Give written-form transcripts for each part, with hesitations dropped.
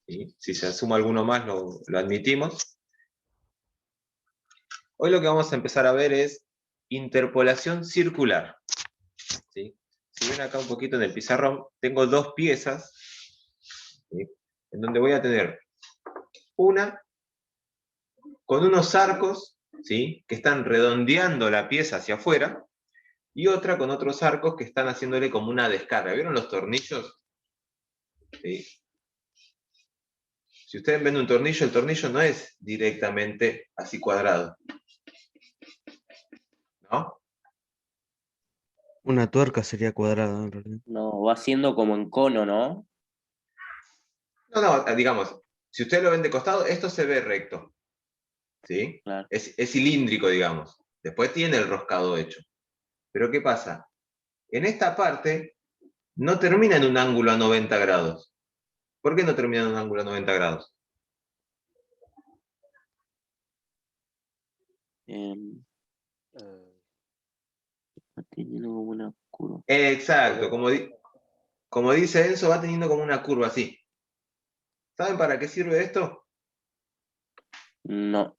¿sí? Si se suma alguno más, lo admitimos. Hoy lo que vamos a empezar a ver es interpolación circular. ¿Sí? Si ven acá un poquito en el pizarrón, tengo dos piezas, ¿sí? En donde voy a tener una con unos arcos, ¿sí? Que están redondeando la pieza hacia afuera, y otra con otros arcos que están haciéndole como una descarga. ¿Vieron los tornillos? ¿Sí? Si ustedes ven un tornillo, el tornillo no es directamente así cuadrado, ¿no? Una tuerca sería cuadrada, en realidad. No, va siendo como en cono, ¿no? No, digamos, si ustedes lo ven de costado, esto se ve recto, ¿sí? Claro. Es cilíndrico, digamos. Después tiene el roscado hecho. Pero ¿qué pasa? En esta parte no termina en un ángulo a 90 grados. ¿Por qué no termina en un ángulo a 90 grados? Va teniendo como una curva. Exacto, como dice Enzo, va teniendo como una curva así. ¿Saben para qué sirve esto? No.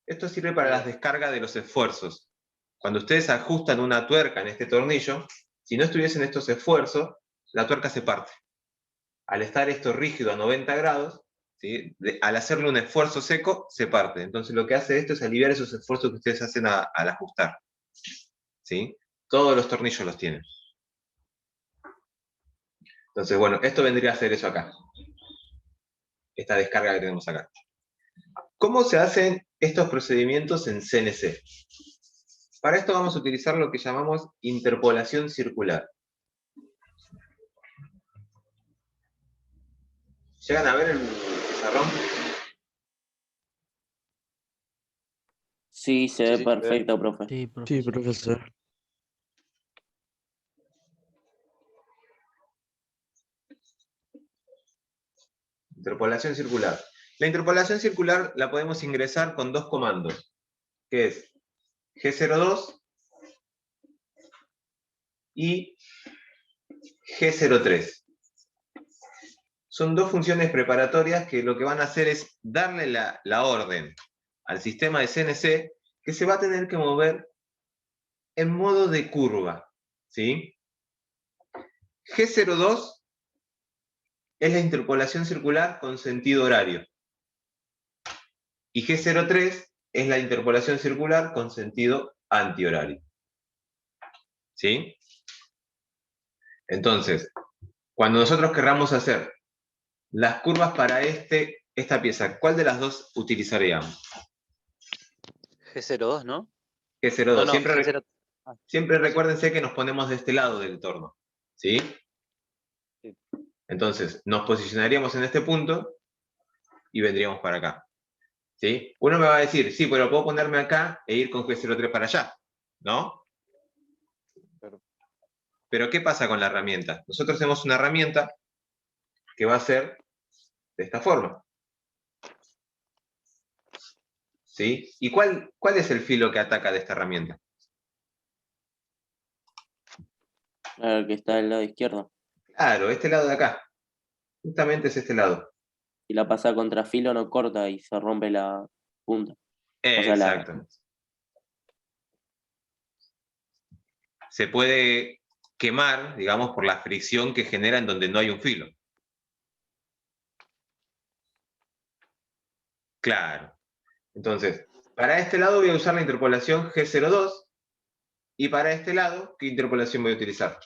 Esto sirve para las descargas de los esfuerzos. Cuando ustedes ajustan una tuerca en este tornillo, si no estuviesen estos esfuerzos, la tuerca se parte. Al estar esto rígido a 90 grados, ¿sí? Al hacerle un esfuerzo seco, se parte. Entonces lo que hace esto es aliviar esos esfuerzos que ustedes hacen al ajustar. ¿Sí? Todos los tornillos los tienen. Entonces, bueno, esto vendría a ser eso acá. Esta descarga que tenemos acá. ¿Cómo se hacen estos procedimientos en CNC? Para esto vamos a utilizar lo que llamamos interpolación circular. ¿Llegan a ver el pizarrón? Sí, se ve perfecto, profe. Sí, profesor. Interpolación circular. La interpolación circular la podemos ingresar con dos comandos, que es G02 y G03. Son dos funciones preparatorias que lo que van a hacer es darle la orden al sistema de CNC que se va a tener que mover en modo de curva. ¿Sí? G02 es la interpolación circular con sentido horario. Y G03 es la interpolación circular con sentido antihorario. ¿Sí? Entonces, cuando nosotros querramos hacer las curvas para esta pieza, ¿cuál de las dos utilizaríamos? G02, ¿no? G02. No, G0. Siempre Por eso. recuérdense que nos ponemos de este lado del torno. ¿Sí? Sí. Entonces, nos posicionaríamos en este punto y vendríamos para acá. ¿Sí? Uno me va a decir, sí, pero puedo ponerme acá e ir con G03 para allá, ¿no? Pero ¿qué pasa con la herramienta? Nosotros tenemos una herramienta que va a ser de esta forma. ¿Sí? ¿Y cuál es el filo que ataca de esta herramienta? Claro, que está del lado izquierdo. Claro, este lado de acá. Justamente es este lado. Si la pasa contra filo no corta y se rompe la punta. O sea, Exacto. Se puede quemar, digamos, por la fricción que genera en donde no hay un filo. Claro. Entonces, para este lado voy a usar la interpolación G02 y para este lado, ¿qué interpolación voy a utilizar?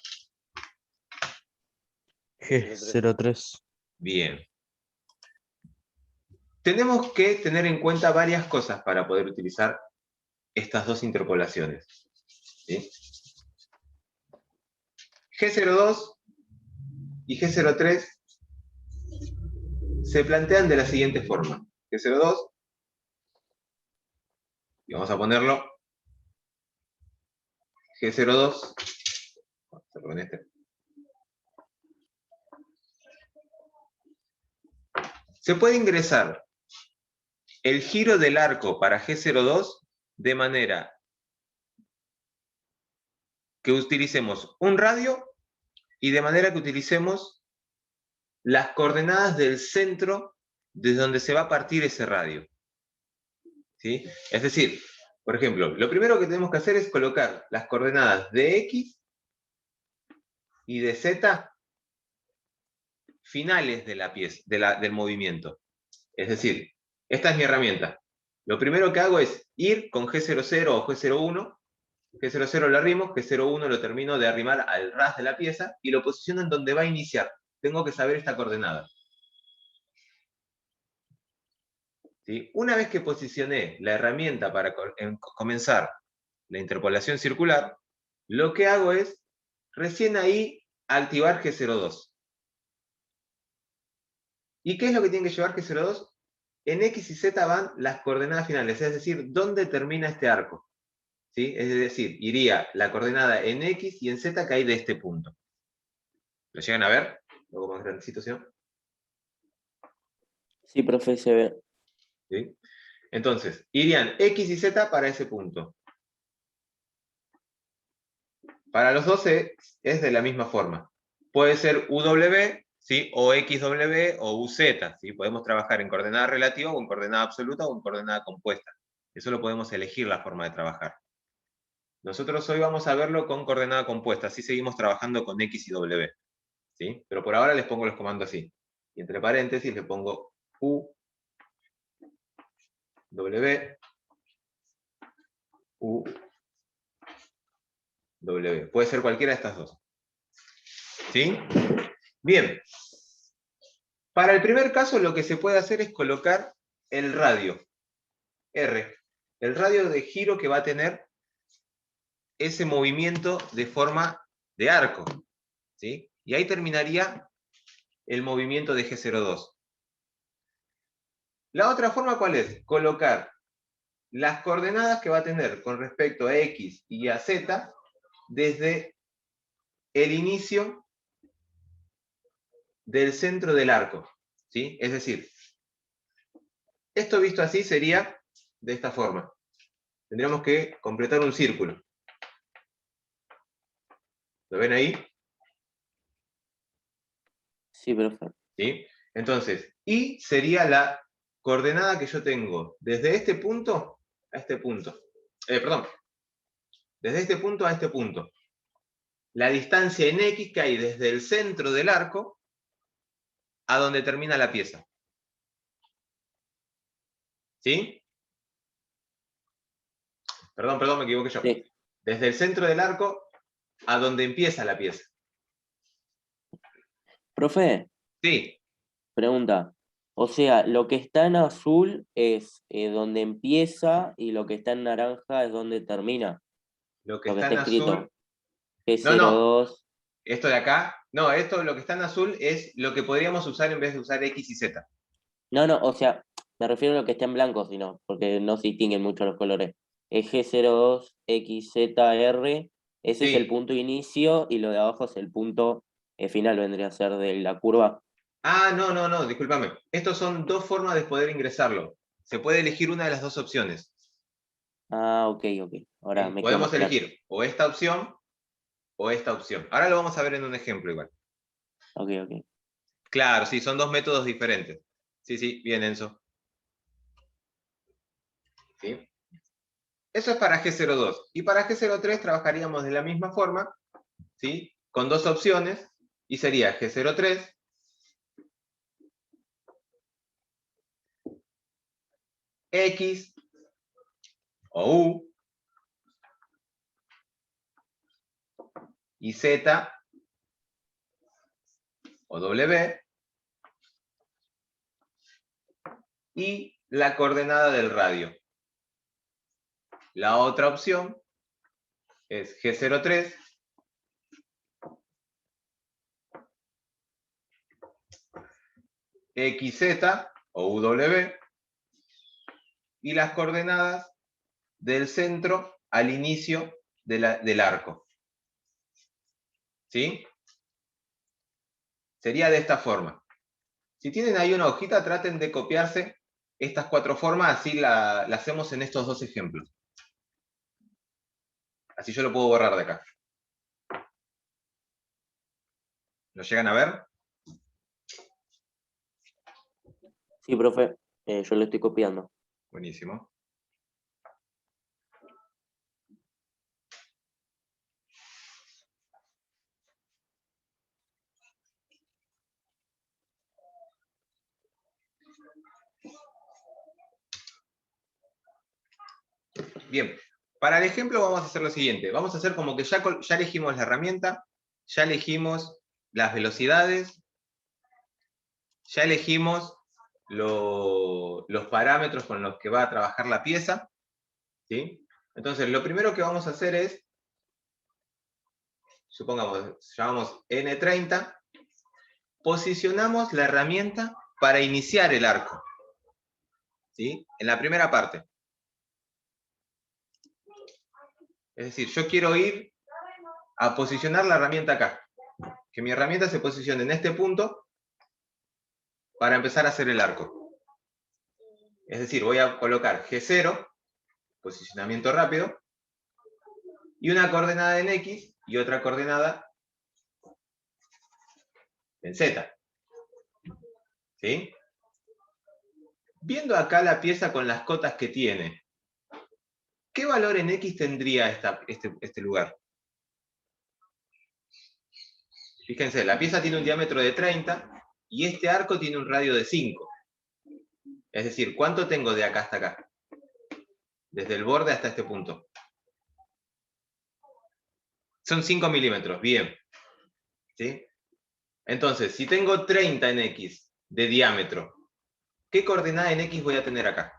G03. Bien. Tenemos que tener en cuenta varias cosas para poder utilizar estas dos interpolaciones. ¿Sí? G02 y G03 se plantean de la siguiente forma. G02, y vamos a ponerlo G02, vamos a hacerlo en este. Se puede ingresar el giro del arco para G02 de manera que utilicemos un radio y de manera que utilicemos las coordenadas del centro desde donde se va a partir ese radio. ¿Sí? Es decir, por ejemplo, lo primero que tenemos que hacer es colocar las coordenadas de X y de Z finales de la pieza, del movimiento. Es decir, esta es mi herramienta. Lo primero que hago es ir con G00 o G01, G00 lo arrimo, G01 lo termino de arrimar al ras de la pieza y lo posiciono en donde va a iniciar. Tengo que saber esta coordenada. ¿Sí? Una vez que posicioné la herramienta para comenzar la interpolación circular, lo que hago es, recién ahí, activar G02. ¿Y qué es lo que tiene que llevar G02? En X y Z van las coordenadas finales, es decir, ¿dónde termina este arco? ¿Sí? Es decir, iría la coordenada en X y en Z que hay de este punto. ¿Lo llegan a ver? Luego más grandecito, ¿sí? Sí, profe, se ve. ¿Sí? Entonces, irían X y Z para ese punto. Para los dos es de la misma forma. Puede ser UW, ¿sí? O XW o UZ, ¿sí? Podemos trabajar en coordenada relativa o en coordenada absoluta o en coordenada compuesta. Eso lo podemos elegir la forma de trabajar. Nosotros hoy vamos a verlo con coordenada compuesta, así seguimos trabajando con X y W. ¿Sí? Pero por ahora les pongo los comandos así. Y entre paréntesis le pongo U, W, U, W. Puede ser cualquiera de estas dos. ¿Sí? Bien. Para el primer caso lo que se puede hacer es colocar el radio, R. El radio de giro que va a tener ese movimiento de forma de arco. ¿Sí? Y ahí terminaría el movimiento de G02. La otra forma, ¿cuál es? Colocar las coordenadas que va a tener con respecto a X y a Z desde el inicio del centro del arco. ¿Sí? Es decir, esto visto así sería de esta forma. Tendríamos que completar un círculo. ¿Lo ven ahí? Sí, profe. ¿Sí? Entonces, Y sería la coordenada que yo tengo desde este punto a este punto. Perdón. Desde este punto a este punto. La distancia en X que hay desde el centro del arco a donde termina la pieza. ¿Sí? Perdón, me equivoqué yo. Sí. Desde el centro del arco a donde empieza la pieza. Profe, ¿Sí? pregunta. O sea, lo que está en azul es donde empieza y lo que está en naranja es donde termina. Lo que Lo que está está en escrito. azul... No, G02. esto de acá... No, esto lo que está en azul es lo que podríamos usar en vez de usar X y Z. No, no, o sea, me refiero a lo que está en blanco, sino, porque no se distinguen mucho los colores. Es G02, XZR, ese es el Sí. punto inicio y lo de abajo es el punto final, vendría a ser de la curva. Ah, no, discúlpame. Estos son dos formas de poder ingresarlo. Se puede elegir una de las dos opciones. Ah, ok, ok. Ahora ¿Sí? me quedó más Podemos claro. elegir o esta opción o esta opción. Ahora lo vamos a ver en un ejemplo igual. Ok, ok. Claro, sí, son dos métodos diferentes. Sí, bien, Enzo. ¿Sí? Eso es para G02. Y para G03 trabajaríamos de la misma forma, ¿sí? Con dos opciones, y sería G03, X o U, y Z o W, y la coordenada del radio. La otra opción es G03, XZ o UW, y las coordenadas del centro al inicio del arco. ¿Sí? Sería de esta forma. Si tienen ahí una hojita, traten de copiarse estas cuatro formas, así la hacemos en estos dos ejemplos. Así yo lo puedo borrar de acá. ¿Lo llegan a ver? Sí, profe, yo lo estoy copiando. Buenísimo. Bien, para el ejemplo vamos a hacer lo siguiente. Vamos a hacer como que ya elegimos la herramienta, ya elegimos las velocidades, ya elegimos los parámetros con los que va a trabajar la pieza, ¿sí? Entonces, lo primero que vamos a hacer es, supongamos, llamamos N30, posicionamos la herramienta para iniciar el arco, ¿sí? En la primera parte. Es decir, yo quiero ir a posicionar la herramienta acá. Que mi herramienta se posicione en este punto para empezar a hacer el arco. Es decir, voy a colocar G0, posicionamiento rápido, y una coordenada en X y otra coordenada en Z. ¿Sí? Viendo acá la pieza con las cotas que tiene, ¿qué valor en X tendría este lugar? Fíjense, la pieza tiene un diámetro de 30 y este arco tiene un radio de 5. Es decir, ¿cuánto tengo de acá hasta acá? Desde el borde hasta este punto. Son 5 milímetros, bien. ¿Sí? Entonces, si tengo 30 en X de diámetro, ¿qué coordenada en X voy a tener acá?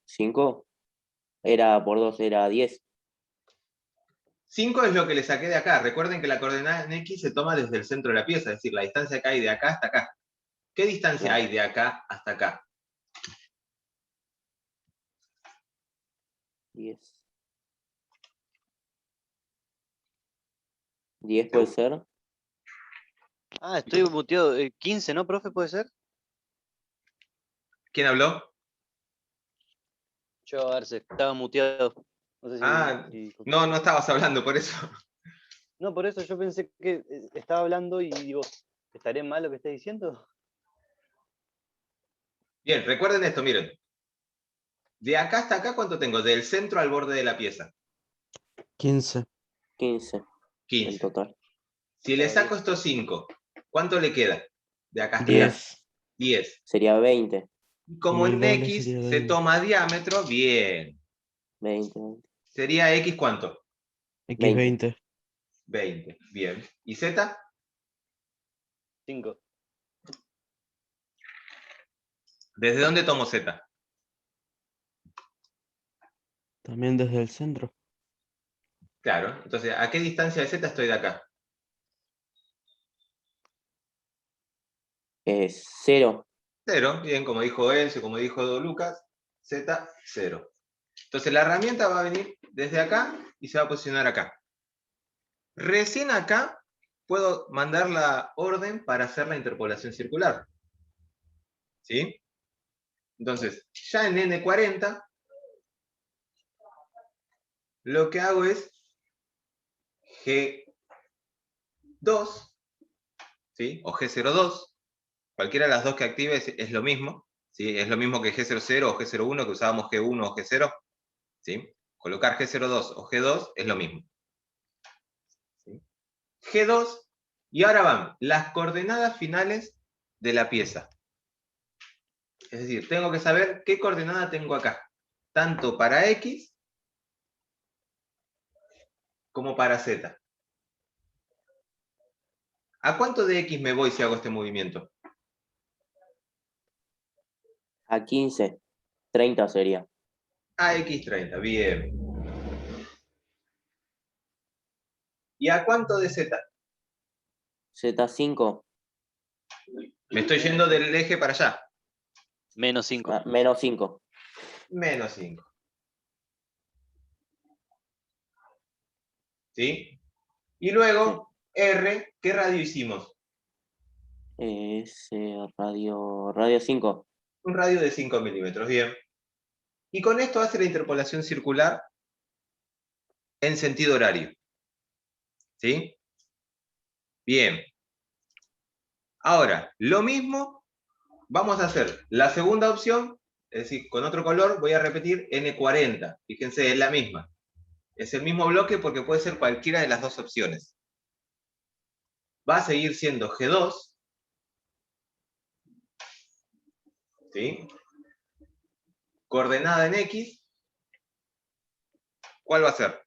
5 era por 2, era 10. 5 es lo que le saqué de acá. Recuerden que la coordenada en X se toma desde el centro de la pieza, es decir, la distancia que hay de acá hasta acá. ¿Qué distancia hay de acá hasta acá? 10. 10 puede ser. Ah, estoy muteado. 15, ¿no, profe? ¿Puede ser? ¿Quién habló? Yo, a ver, si estaba muteado. No sé si... No estabas hablando, por eso. No, por eso yo pensé que estaba hablando y digo, ¿estaré mal lo que está diciendo? Bien, recuerden esto, miren. De acá hasta acá, ¿cuánto tengo? Del centro al borde de la pieza. 15. 15 en 15. total. Si le saco estos 5, ¿cuánto le queda? De acá hasta acá. 10. 10. Sería 20. Como Y el en doble X sería se 20. toma diámetro, bien. 20. ¿Sería X cuánto? X20. 20, bien. ¿Y Z? 5. ¿Desde dónde tomo Z? También desde el centro. Claro, entonces, ¿a qué distancia de Z estoy de acá? 0. 0, bien, como dijo Enzo, como dijo Lucas, Z, 0. Entonces la herramienta va a venir desde acá y se va a posicionar acá. Recién acá puedo mandar la orden para hacer la interpolación circular. ¿Sí? Entonces, ya en N40, lo que hago es G2, ¿sí? O G02, cualquiera de las dos que active es lo mismo, ¿sí? Es lo mismo que G00 o G01, que usábamos G1 o G0, ¿sí? Colocar G02 o G2 es lo mismo. ¿Sí? G2, y ahora van las coordenadas finales de la pieza. Es decir, tengo que saber qué coordenada tengo acá, tanto para X como para Z. ¿A cuánto de X me voy si hago este movimiento? A 15. 30 sería. A X30, bien. ¿Y a cuánto de Z? Z5. Me estoy yendo del eje para allá. Menos 5. Menos 5. Menos 5. ¿Sí? Y luego, R, ¿qué radio hicimos? Radio 5. Un radio de 5 milímetros, bien. Y con esto hace la interpolación circular en sentido horario. ¿Sí? Bien. Ahora, lo mismo vamos a hacer la segunda opción, es decir, con otro color voy a repetir N40. Fíjense, es la misma. Es el mismo bloque porque puede ser cualquiera de las dos opciones. Va a seguir siendo G2. ¿Sí? Coordenada en X. ¿Cuál va a ser?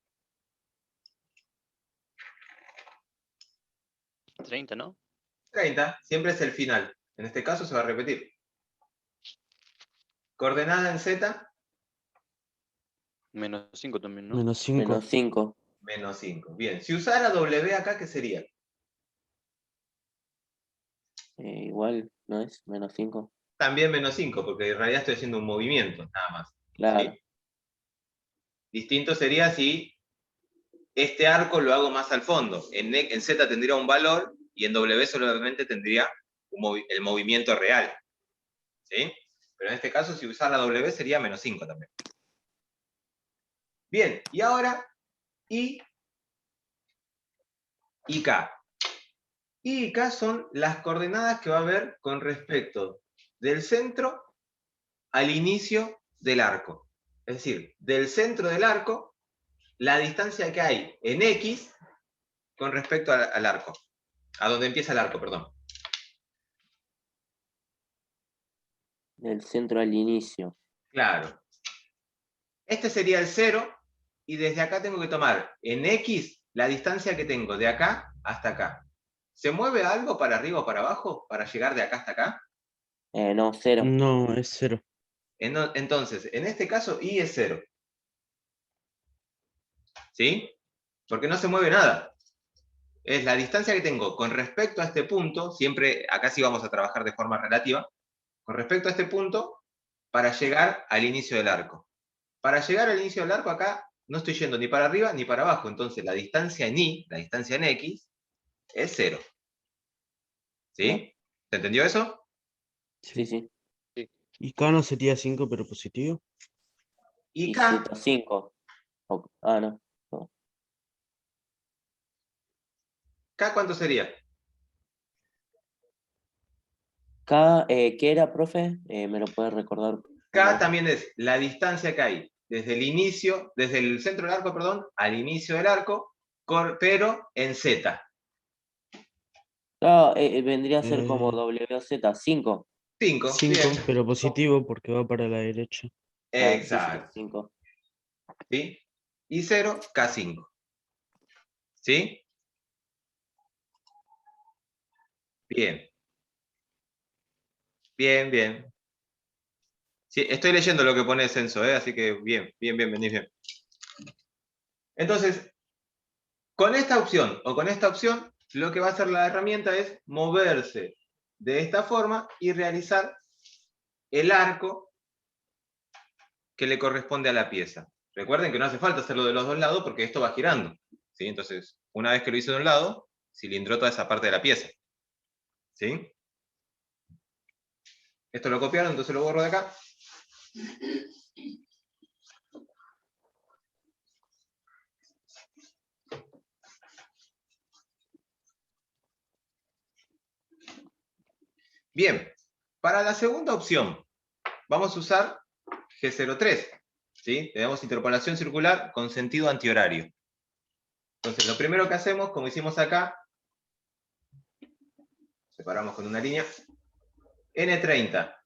30, ¿no? 30. Siempre es el final. En este caso se va a repetir. Coordenada en Z. -5 también, ¿no? Menos 5. Menos 5. Menos 5. Bien. Si usara W acá, ¿qué sería? Igual, ¿no es? Menos 5. También menos 5, porque en realidad estoy haciendo un movimiento, nada más. Claro. ¿Sí? Distinto sería si este arco lo hago más al fondo. En Z tendría un valor y en W solamente tendría el movimiento real. ¿Sí? Pero en este caso, si usara W sería menos 5 también. Bien, y ahora I y K. I y K son las coordenadas que va a haber con respecto del centro al inicio del arco. Es decir, del centro del arco, la distancia que hay en X con respecto al arco. A donde empieza el arco, perdón. Del centro al inicio. Claro. Este sería el 0, y desde acá tengo que tomar en X la distancia que tengo de acá hasta acá. ¿Se mueve algo para arriba o para abajo para llegar de acá hasta acá? No, 0. No, es 0. Entonces, en este caso, I es 0. ¿Sí? Porque no se mueve nada. Es la distancia que tengo con respecto a este punto, siempre acá sí vamos a trabajar de forma relativa, con respecto a este punto, para llegar al inicio del arco. Para llegar al inicio del arco acá, no estoy yendo ni para arriba ni para abajo, entonces la distancia en Y, la distancia en X, es 0. ¿Sí? ¿Se entendió eso? Sí, sí. Y K no sería 5, pero positivo. Y Y K, Z5. No. K ¿cuánto sería? K, ¿qué era, profe? ¿Me lo puede recordar? K también es la distancia que hay desde el inicio, desde el centro del arco, perdón, al inicio del arco, pero en Z. Claro, vendría a ser como Eh, WZ, 5. 5, 5, bien. pero positivo porque va para la derecha. Claro, sí, Exacto. 5. ¿Sí? Y 0, K5. ¿Sí? Bien. Bien, bien. Sí, estoy leyendo lo que pone Censo, así que bien, venís bien. Entonces, con esta opción o con esta opción, lo que va a hacer la herramienta es moverse de esta forma y realizar el arco que le corresponde a la pieza. Recuerden que no hace falta hacerlo de los dos lados porque esto va girando. ¿Sí? Entonces, una vez que lo hice de un lado, cilindró toda esa parte de la pieza. ¿Sí? Esto lo copiaron, entonces lo borro de acá. Bien, para la segunda opción, vamos a usar G03. ¿Sí? Tenemos interpolación circular con sentido antihorario. Entonces, lo primero que hacemos, como hicimos acá, separamos con una línea, N30.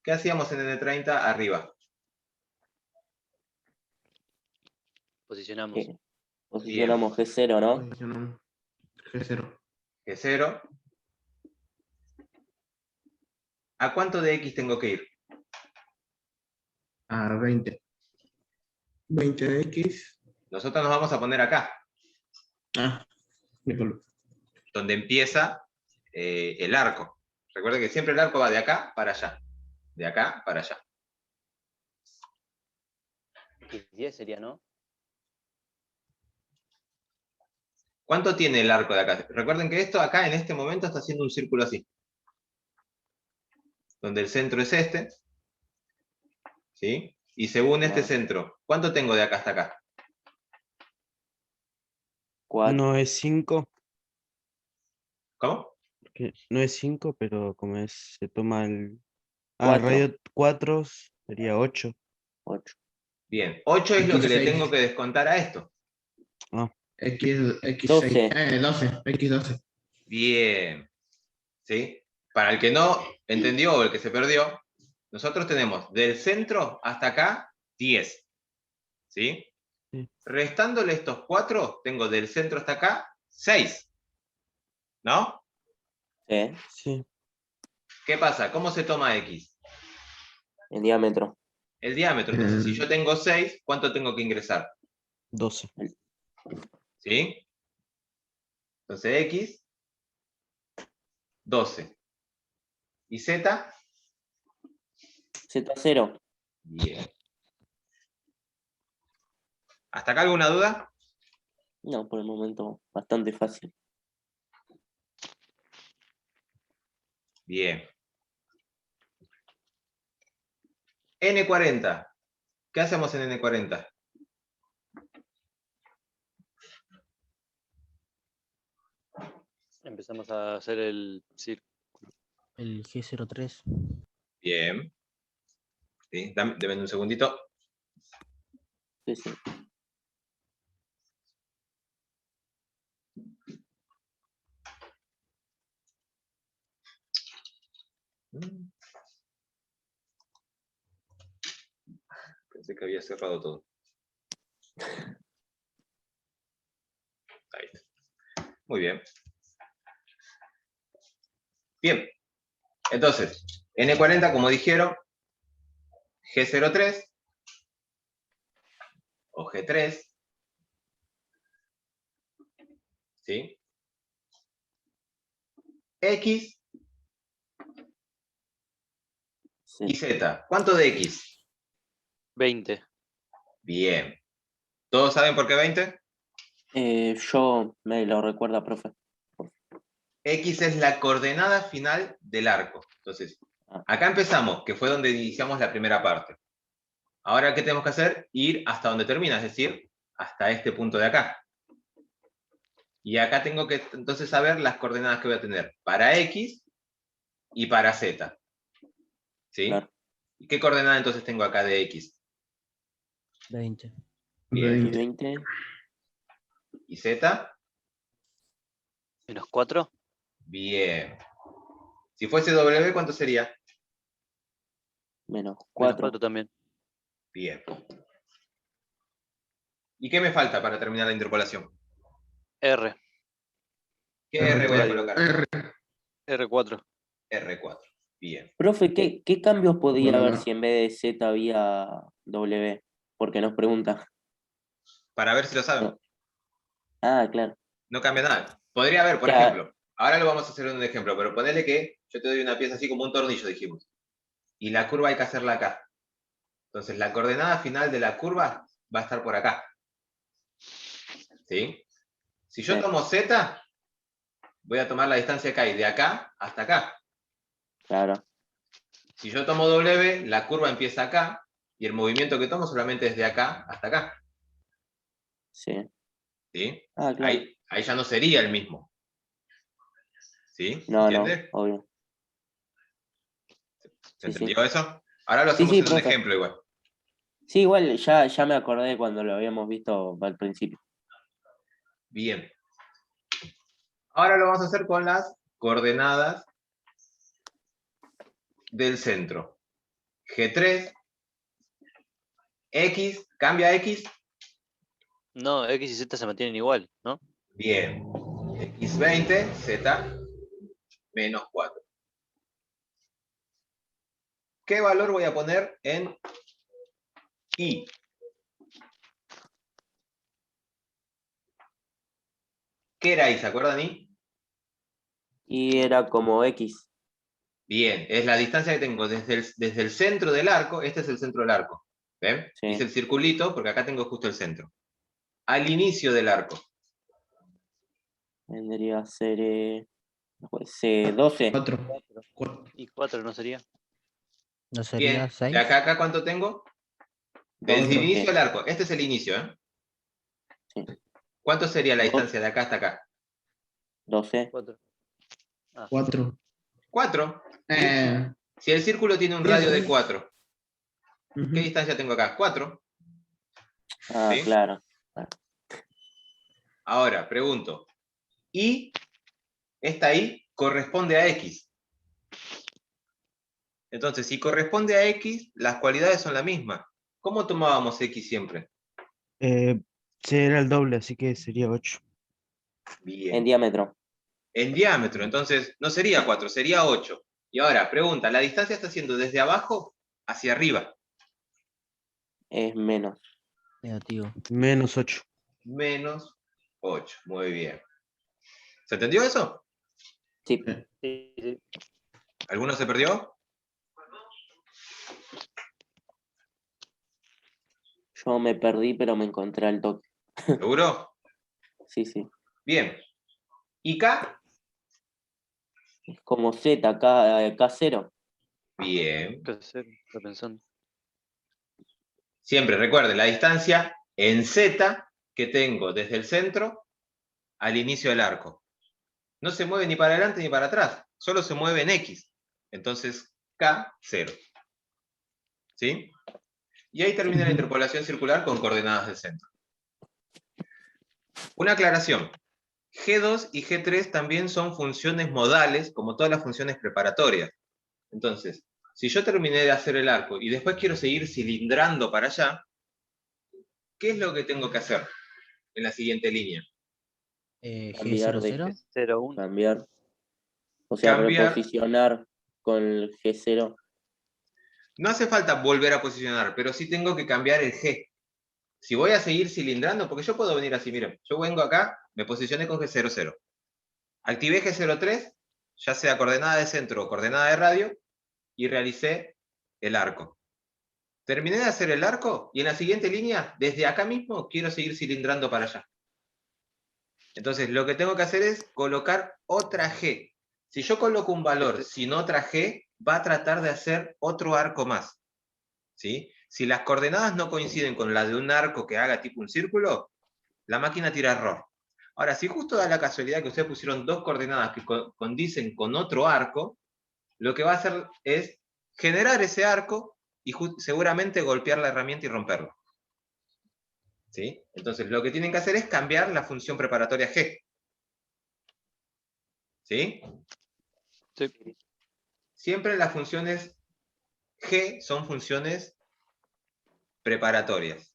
¿Qué hacíamos en N30 arriba? Posicionamos. Posicionamos G0, ¿no? Posicionamos G0. G0. ¿A cuánto de X tengo que ir? A 20. 20 de X. Nosotros nos vamos a poner acá, Ah, Nicolás. donde empieza el arco. Recuerden que siempre el arco va de acá para allá. De acá para allá. X10 sería, ¿no? ¿Cuánto tiene el arco de acá? Recuerden que esto acá en este momento está haciendo un círculo así. Donde el centro es este. ¿Sí? Y según este centro, ¿cuánto tengo de acá hasta acá? 4. No es 5, ¿Cómo? que no es 5, pero como es, se toma el... Cuatro. radio 4 sería 8. 8. Bien, 8 es lo que le X6. tengo que descontar a esto. X6. 12. 12. X12. Bien. ¿Sí? Para el que no entendió o el que se perdió, nosotros tenemos del centro hasta acá 10. ¿Sí? Sí. Restándole estos 4, tengo del centro hasta acá 6. ¿No? Sí. Sí. ¿Qué pasa? ¿Cómo se toma X? El diámetro. El diámetro. Entonces, si yo tengo 6, ¿cuánto tengo que ingresar? 12. ¿Sí? Entonces, X, 12. ¿Y Z? Z0. Bien. ¿Hasta acá alguna duda? No, por el momento bastante fácil. Bien. N40. ¿Qué hacemos en N40? Empezamos a hacer el círculo. El G03. Bien. ¿Sí? Deme un segundito. Sí, sí. Pensé que había cerrado todo. Ahí está. Muy bien. Bien. Entonces, N40, como dijeron, G03 o G3. ¿Sí? X Sí. y Z. ¿Cuánto de X? 20. Bien. ¿Todos saben por qué 20? Yo me lo recuerda, profe. X es la coordenada final del arco. Entonces, acá empezamos, que fue donde iniciamos la primera parte. Ahora, ¿qué tenemos que hacer? Ir hasta donde termina, es decir, hasta este punto de acá. Y acá tengo que entonces saber las coordenadas que voy a tener para X y para Z. ¿Sí? Claro. ¿Y qué coordenada entonces tengo acá de X? 20. Bien. Y 20. ¿Y Z? -4. Bien. Si fuese W, ¿cuánto sería? Menos -4 4. también. Bien. ¿Y qué me falta para terminar la interpolación? R. ¿Qué R voy a colocar? R4. R4. Bien. Profe, ¿qué cambios podía Bueno, haber no. si en vez de Z había W? Porque nos pregunta. Para ver si lo saben. No. Ah, claro. No cambia nada. Podría haber, por Ya. ejemplo, ahora lo vamos a hacer en un ejemplo, pero ponele que yo te doy una pieza así como un tornillo, dijimos. Y la curva hay que hacerla acá. Entonces, la coordenada final de la curva va a estar por acá. ¿Sí? Si yo Sí. tomo Z, voy a tomar la distancia que hay de acá hasta acá. Claro. Si yo tomo W, la curva empieza acá, y el movimiento que tomo solamente es de acá hasta acá. Sí. ¿Sí? Ah, claro. Ahí ya no sería el mismo. ¿Sí? No, ¿Entiende? no, obvio. ¿Se Sí, sí. entendió eso? Ahora lo Sí, hacemos sí, en un profe. ejemplo igual. Sí, igual ya me acordé cuando lo habíamos visto al principio. Bien. Ahora lo vamos a hacer con las coordenadas del centro. G3, X, cambia X. No, X y Z se mantienen igual, ¿no? Bien. X20, Z menos 4. ¿Qué valor voy a poner en Y? ¿Qué era Y? ¿Se acuerdan Y? Y era como X. Bien, es la distancia que tengo desde el centro del arco. Este es el centro del arco. ¿Ven? Sí. Hice el circulito porque acá tengo justo el centro. Al inicio del arco. Vendría a ser 12. 4. Y 4 no sería. ¿No sería Bien, 6? de acá a acá, ¿cuánto tengo? Desde el 12. inicio del arco. Este es el inicio, ¿eh? Sí. ¿Cuánto sería la 12. distancia de acá hasta acá? 12. 4. 4. 4. Eh, Si el círculo tiene un Bien. radio de 4, ujú. ¿qué distancia tengo acá? 4. Ah, ¿Sí? claro. Ahora, pregunto. Y esta Y corresponde a X. Entonces, si corresponde a X, las cualidades son la misma. ¿Cómo tomábamos X siempre? Será el doble, así que sería 8. En Bien. diámetro. En diámetro, entonces no sería 4, sería 8. Y ahora, pregunta, ¿la distancia está siendo desde abajo hacia arriba? Es menos. Negativo. Menos 8. Menos 8. Muy bien. ¿Se entendió eso? Sí. Sí, sí. ¿Alguno se perdió? Yo me perdí, pero me encontré al toque. ¿Seguro? Sí, sí. Bien. ¿Y K? Es como Z, K0. Bien. ¿Qué hacer? Estoy pensando. Siempre recuerde la distancia en Z que tengo desde el centro al inicio del arco. No se mueve ni para adelante ni para atrás, solo se mueve en X. Entonces, K, 0. ¿Sí? Y ahí termina la Ujú. interpolación circular con coordenadas del centro. Una aclaración. G2 y G3 también son funciones modales, como todas las funciones preparatorias. Entonces, si yo terminé de hacer el arco y después quiero seguir cilindrando para allá, ¿qué es lo que tengo que hacer en la siguiente línea? Cambiar de G00. 0-1. Cambiar. O sea, Cambiar. reposicionar con el G0. No hace falta volver a posicionar, pero sí tengo que cambiar el G. Si voy a seguir cilindrando, porque yo puedo venir así, miren, yo vengo acá, me posicioné con G00. Activé G03, ya sea coordenada de centro o coordenada de radio, y realicé el arco. Terminé de hacer el arco, y en la siguiente línea, desde acá mismo, quiero seguir cilindrando para allá. Entonces, lo que tengo que hacer es colocar otra G. Si yo coloco un valor sin otra G, va a tratar de hacer otro arco más. ¿Sí? Si las coordenadas no coinciden con las de un arco que haga tipo un círculo, la máquina tira error. Ahora, si justo da la casualidad que ustedes pusieron dos coordenadas que condicen con otro arco, lo que va a hacer es generar ese arco y seguramente golpear la herramienta y romperlo. ¿Sí? Entonces, lo que tienen que hacer es cambiar la función preparatoria G. ¿Sí? Sí. Siempre las funciones G son funciones preparatorias.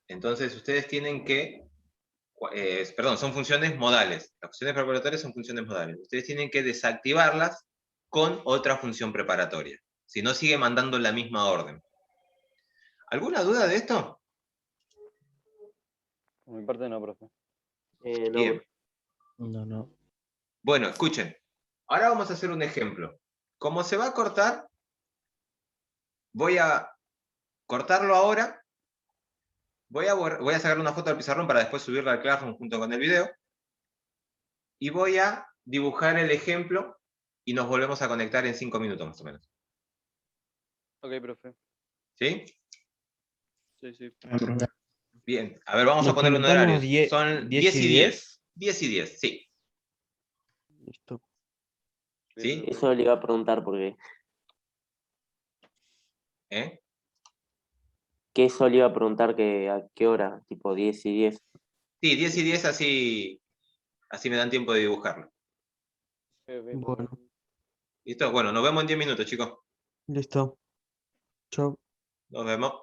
Entonces, ustedes tienen que son funciones modales. Las funciones preparatorias son funciones modales. Ustedes tienen que desactivarlas con otra función preparatoria. Si no, sigue mandando la misma orden. ¿Alguna duda de esto? Por mi parte no, profe. No, Bien. No. Bueno, escuchen. Ahora vamos a hacer un ejemplo. Como se va a cortar, voy a cortarlo ahora. Voy a sacar una foto del pizarrón para después subirla al Classroom junto con el video. Y voy a dibujar el ejemplo y nos volvemos a conectar en 5 minutos más o menos. Ok, profe. ¿Sí? Sí, sí. Profe. Bien. A ver, vamos a Nos poner un conectamos horario. Son 10 y 10. 10 y 10, sí. Listo. ¿Sí? Eso le iba a preguntar porque. ¿Eh? Que eso le iba a preguntar que a qué hora, tipo 10 y 10. Sí, 10 y 10, así me dan tiempo de dibujarlo. Ok, profe. Bueno, ¿Listo? Bueno, nos vemos en 10 minutos, chicos. listo. Chau. Nos vemos.